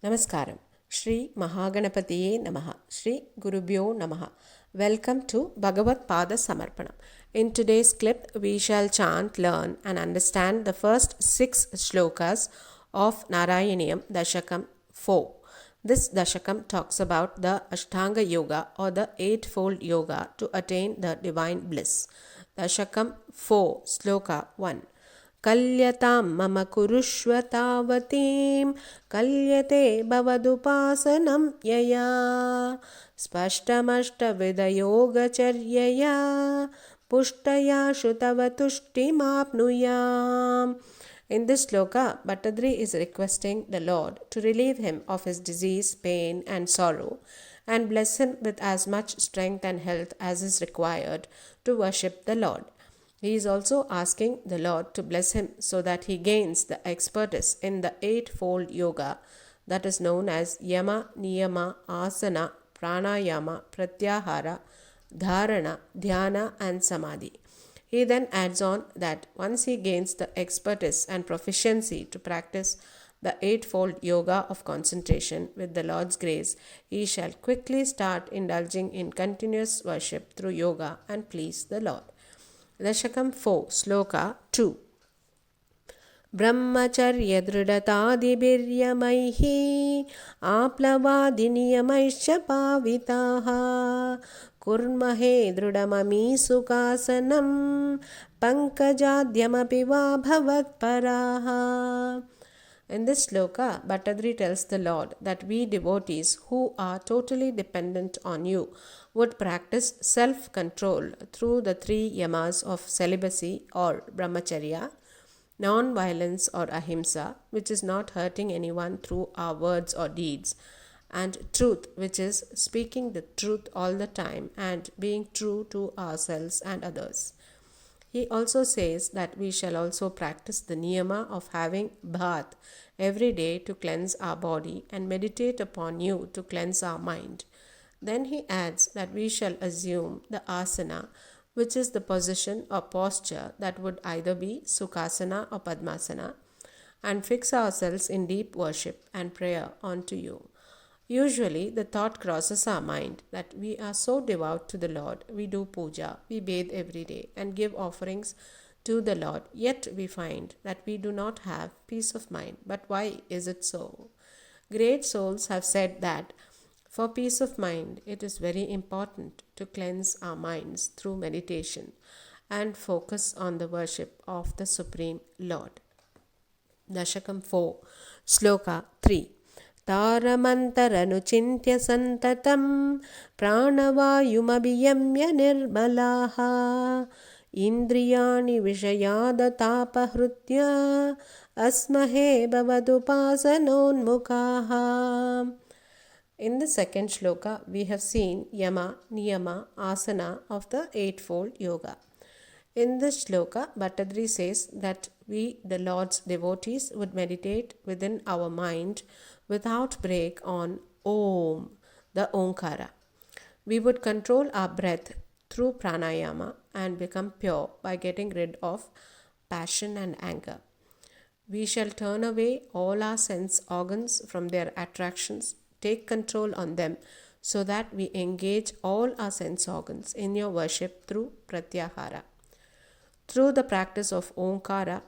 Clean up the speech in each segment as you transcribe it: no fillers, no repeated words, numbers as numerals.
Namaskaram. Shri Mahaganapatiye Namaha. Shri Gurubhyo Namaha. Welcome to Bhagavad Pada Samarpanam. In today's clip, we shall chant, learn, and understand the first 6 shlokas of Narayaniyam Dashakam 4. This Dashakam talks about the Ashtanga Yoga or the Eightfold Yoga to attain the divine bliss. Dashakam 4, Sloka 1. कल्यतां मम कुरुष्व तावतीं कल्यते भवदुपासनं यया स्पष्टमष्टविधयोगचर्यया पुष्टया श्रुतव तुष्टिमाप्नुयाम्. In this sloka, Bhattadri is requesting the Lord to relieve him of his disease, pain, and sorrow, and bless him with as much strength and health as is required to worship the Lord. He is also asking the Lord to bless him so that he gains the expertise in the Eightfold Yoga that is known as Yama, Niyama, Asana, Pranayama, Pratyahara, Dharana, Dhyana, and Samadhi. He then adds on that once he gains the expertise and proficiency to practice the Eightfold Yoga of concentration with the Lord's grace, he shall quickly start indulging in continuous worship through yoga and please the Lord. Dashakam 4, Sloka 2. Brahmacharya dridhatadibhiryamaihi aplavadiniyamaischa pavitaha kurmahe dridhamami sukasanam pankajadyamapi va bhavatparaha. In this sloka, Bhattadri tells the Lord that we devotees who are totally dependent on you would practice self-control through the 3 yamas of celibacy or brahmacharya, non-violence or ahimsa, which is not hurting anyone through our words or deeds, and truth, which is speaking the truth all the time and being true to ourselves and others. He also says that we shall also practice the niyama of having bhaat every day to cleanse our body and meditate upon you to cleanse our mind. Then he adds that we shall assume the asana, which is the position or posture that would either be sukhasana or padmasana, and fix ourselves in deep worship and prayer unto you. Usually, the thought crosses our mind that we are so devout to the Lord, we do puja, we bathe every day, and give offerings to the Lord, yet we find that we do not have peace of mind. But why is it so? Great souls have said that for peace of mind, it is very important to cleanse our minds through meditation and focus on the worship of the Supreme Lord. Dashakam 4, Sloka 3. तारमन्तरनुचिन्त्य सन्ततं प्राणवायुमभियम्य निर्मलाः इन्द्रियाणि विषयादतापहृत्य अस्महे भवदुपासनोन्मुखाः. In the second shloka, we have seen Yama, Niyama, Asana of the Eightfold Yoga. In this shloka, Bhattadri says that we, the Lord's devotees, would meditate within our mind without break on Om, the Omkara. We would control our breath through pranayama and become pure by getting rid of passion and anger. We shall turn away all our sense organs from their attractions, take control on them so that we engage all our sense organs in your worship through pratyahara. Through the practice of Omkara,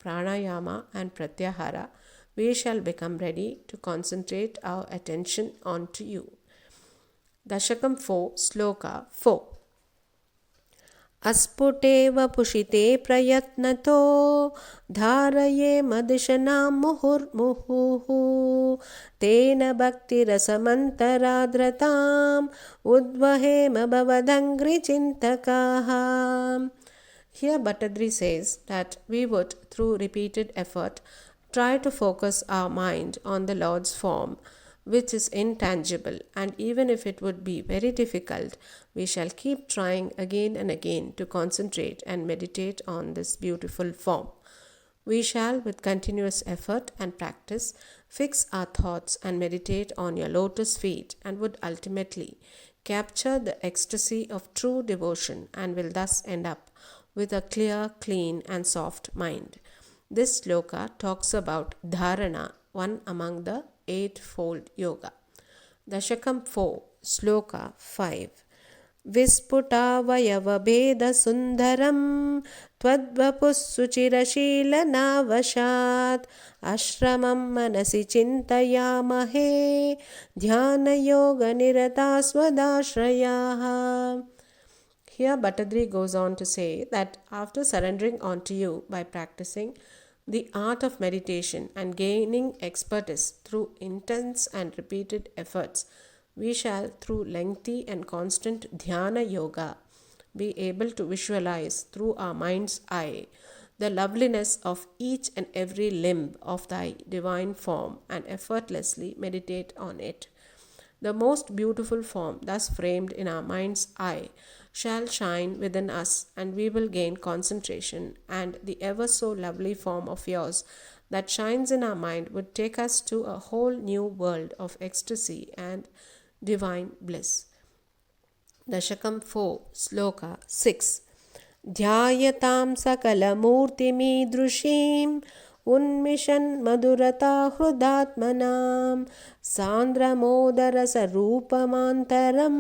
pranayama and pratyahara, we shall become ready to concentrate our attention onto you. Dashakam 4, Sloka 4. अस्फुटेव पुषिते प्रयत्नतो धारये मदिशनां मुहुर्मुहुः तेन भक्तिरसमन्तराद्रताम् उद्वहेम भवदङ्घ्रिचिन्तकाः. Here Bhattadri says that we would, through repeated effort, try to focus our mind on the Lord's form, which is intangible, and even if it would be very difficult, we shall keep trying again and again to concentrate and meditate on this beautiful form. We shall, with continuous effort and practice, fix our thoughts and meditate on your lotus feet, and would ultimately capture the ecstasy of true devotion and will thus end up with a clear, clean, and soft mind. This sloka talks about dharana, one among the Eightfold Yoga. Dashakam 4, Sloka 5. विस्फुटावयवभेदसुन्दरं त्वद्वपुःसुचिरशीलनावशात् आश्रमं मनसि चिन्तयामहे ध्यानयोगनिरतास्वदाश्रयाः. Here Bhattadri goes on to say that after surrendering unto you by practicing the art of meditation and gaining expertise through intense and repeated efforts, we shall, through lengthy and constant dhyana yoga, be able to visualize through our mind's eye the loveliness of each and every limb of thy divine form and effortlessly meditate on it. The most beautiful form thus framed in our mind's eye shall shine within us, and we will gain concentration, and the ever so lovely form of yours that shines in our mind would take us to a whole new world of ecstasy and divine bliss. Dashakam 4, Sloka 6. Dhyayatam sakalamurtimidrushim उन्मिषन् मधुरता हृदात्मनां सान्द्रमोदरसरूपमान्तरं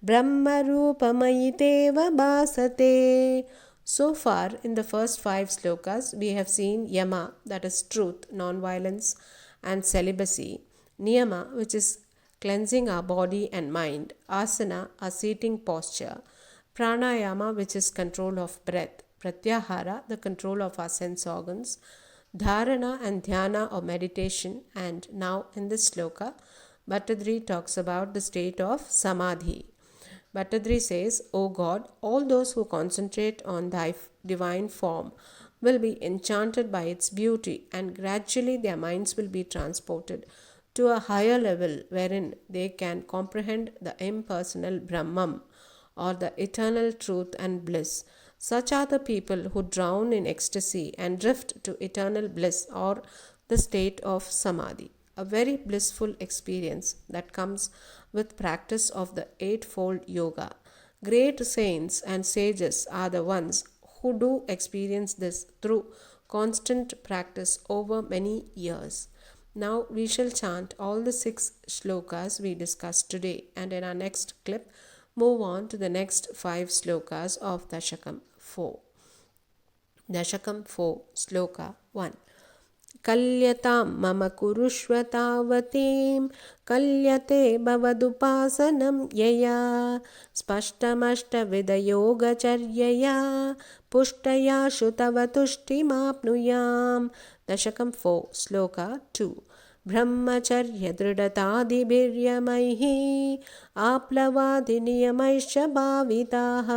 ब्रह्मरूपमयि तेव भासते. So far in the first 5 slokas we have seen yama, that is truth, non-violence and celibacy; niyama, which is cleansing our body and mind; asana, a seating posture; pranayama, which is control of breath; pratyahara, the control of our sense organs; dharana and dhyana or meditation. And now in this sloka, Bhattadri talks about the state of samadhi. Bhattadri says, O God, all those who concentrate on thy divine form will be enchanted by its beauty, and gradually their minds will be transported to a higher level wherein they can comprehend the impersonal Brahman, or the eternal truth and bliss. Such are the people who drown in ecstasy and drift to eternal bliss, or the state of samadhi, a very blissful experience that comes with practice of the eightfold yoga. Great saints and sages are the ones who do experience this through constant practice over many years. Now we shall chant all the 6 shlokas we discussed today, and in our next clip move on to the next 5 slokas of Dashakam 4. Dashakam 4, Sloka 1. Kalyatam mama kurushva tavatim kalyate bhavadupasanam yaya spashtamashta vidayoga charyaya pushtaya shutavatushtimapnuyam. Dashakam 4, Sloka 2. ब्रह्मचर्य दृढतादिभिर्यमैः आप्लवादिनियमैश्च भाविताः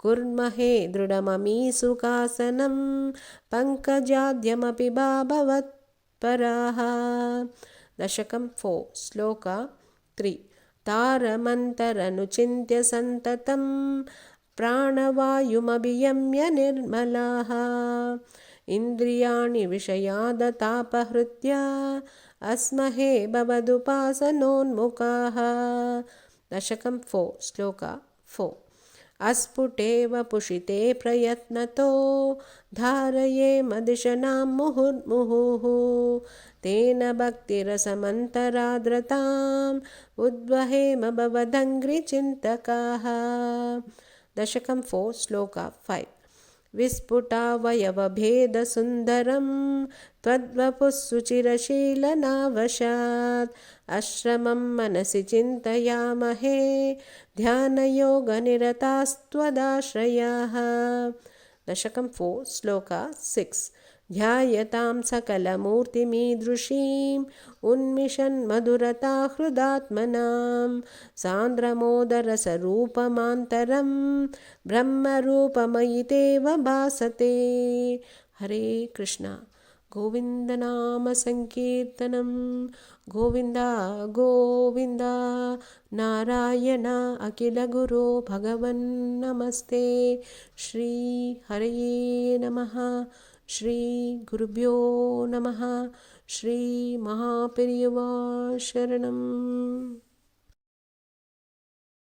कुर्महे दृढममीसुखासनं पङ्कजाद्यमपि भवत्पराः. Dashakam 4, Sloka 3. तारमन्तरनुचिन्त्य सन्ततं प्राणवायुमभियम्य निर्मलाः इन्द्रियाणि विषयादतापहृत्या अस्महे भवदुपासनोन्मुखाः. Dashakam 4, Sloka 4. अस्फुटेव पुषिते प्रयत्नतो धारये मदिशनां मुहुर्मुहुः तेन भक्तिरसमन्तराद्रताम् उद्वहेम भवदङ्घ्रिचिन्तकाः. Dashakam 4, Sloka 5. विस्फुटावयवभेदसुन्दरं त्वद्वपुःसुचिरशीलनावशात् आश्रमं मनसि चिन्तयामहे ध्यानयोगनिरतास्त्वदाश्रयाः. Dashakam 4, Sloka 6. ध्यायतां सकलमूर्तिमीदृशीम् उन्मिषन् मधुरता हृदात्मनां सान्द्रमोदरसरूपमान्तरं ब्रह्मरूपमयि तेव भासते. हरे कृष्णा. गोविंद नाम संकीर्तनम. गोविंदा गोविंदा. नारायण अखिल गुरो भगवन् नमस्ते. श्री हरये नमः. श्री गुरुभ्यो नमः. श्री महापेरियवा शरणम्.